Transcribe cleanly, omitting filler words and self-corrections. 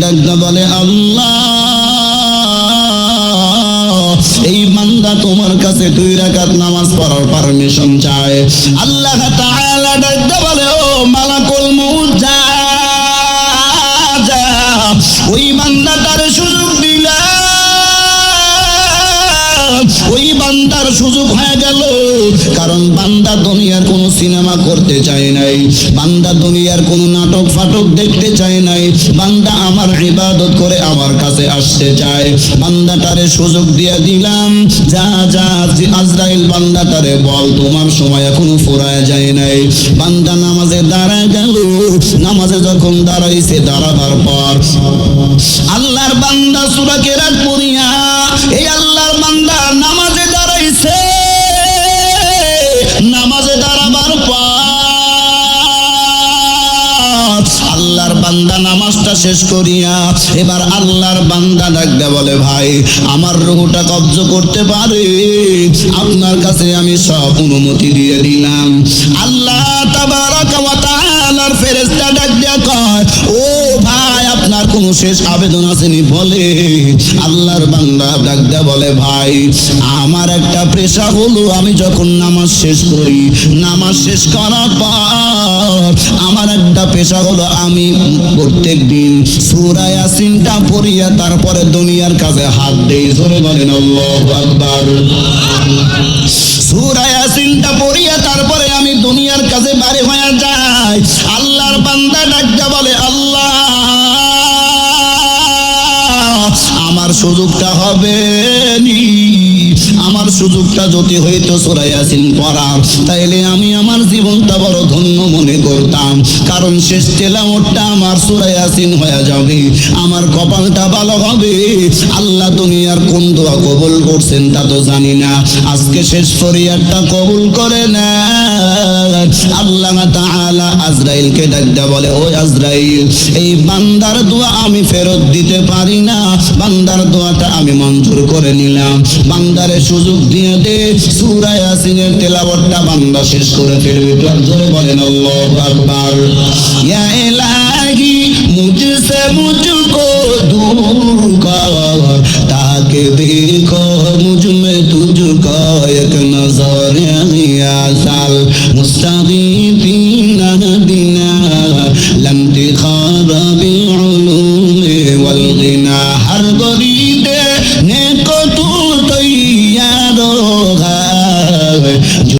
ডাকতে বলে আল্লাহ, এই বান্দা তোমার কাছে 2 রাকাত নামাজ পড়ার পারমিশন চায়। আল্লাহ তাআলা ডাকতে বলে ও মালাকুল মউত যা, ওই বান্দাটার সুযোগ দিলা, ওই বান্দার সুযোগ হয়ে গেল। কারণ বান্দা দুনিয়ার কোন সিনেমা করতে চায় নাই, বান্দা দুনিয়ার কোন নাটক ফাটক দেখতে চায় নাই, বান্দা আমার ইবাদত করে আমার কাছে আসতে চায়। বান্দাটারে সুযোগ দিয়ে দিলাম, যা যা আজরাইল বান্দাটারে বল তোমার সময় এখনো ফুরায় যায় নাই। বান্দা নামাজে দাঁড়ায় গেল। নামাজে যখন দাঁড়াইছে, দাঁড়াবার পর আল্লাহর বান্দা সূরা কেরাত পড়িয়া, এই আল্লাহর বান্দা নামাজে দাঁড়াইছে। নামাজে দাঁড়াবার পর আল্লাহর বান্দা নামাজটা শেষ করিয়া এবার আল্লাহর বান্দা ডাকতে বলে ভাই আমার রূহটা কবজ করতে পারে, আপনার কাছে আমি সব অনুমতি দিয়ে দিলাম। আল্লাহ তাবারাকা ওয়া তাআলার ফেরেশতা ডাক দিয়া কয় ও ভাই আপনার কোন শেষ আবেদন আসেনি? বলে আল্লাহর বান্দা ডাক দিয়া বলে ভাই আমার একটা পেশা হলো, আমি যখন নামাজ শেষ করি, নামাজ শেষ করার পর আমার একটা পেশা হলো আমি প্রত্যেক দিন সূরা ইয়াসিনটা পড়িয়া তারপরে দুনিয়ার কাছে হাত দেই। জোরে বলেন আল্লাহু আকবার। সূরা ইয়াসিনটা পড়িয়া তারপরে আমি দুনিয়ার কাছে বাড়ি হয়ে যাই। আল্লাহর বান্দা ডাকতে বলে আল্লাহ আমার সুযোগটা হবে নি, আমার সুযোগটা যদি হইতো সূরা ইয়াসিন পড়ার, তাইলে আমি আমার জীবনটা বড় ধন্য মনে করতাম। কারণ শেষ তেলাওয়াতটা আমার সূরা ইয়াসিন হয়ে যাবে, আমার কপালটা ভালো হবে। আল্লাহ দুনিয়ার কোন দোয়া কবুল করছেন তা তো জানি না, আজকে শেষ ফরিয়াদটা কবুল করে না। আল্লাহ তাআলা আজরাইলকে ডাকতে বলে ও আজরাইল এই বান্দার দোয়া আমি ফেরত দিতে পারি না, বান্দার দোয়াটা আমি মঞ্জুর করে নিলাম, বান্দারে সুযোগ দিয়ে দে সূরা ইয়াসিনের তেলাওয়াতটা বান্দা শেষ করে ফেলবে। জোরে বলেন আল্লাহু আকবার। ইয়া ইলাহি মুঝসে মুঝকো दूर कर, ताकि देखो मुझ में तुझको एक नजर मुस्तकीम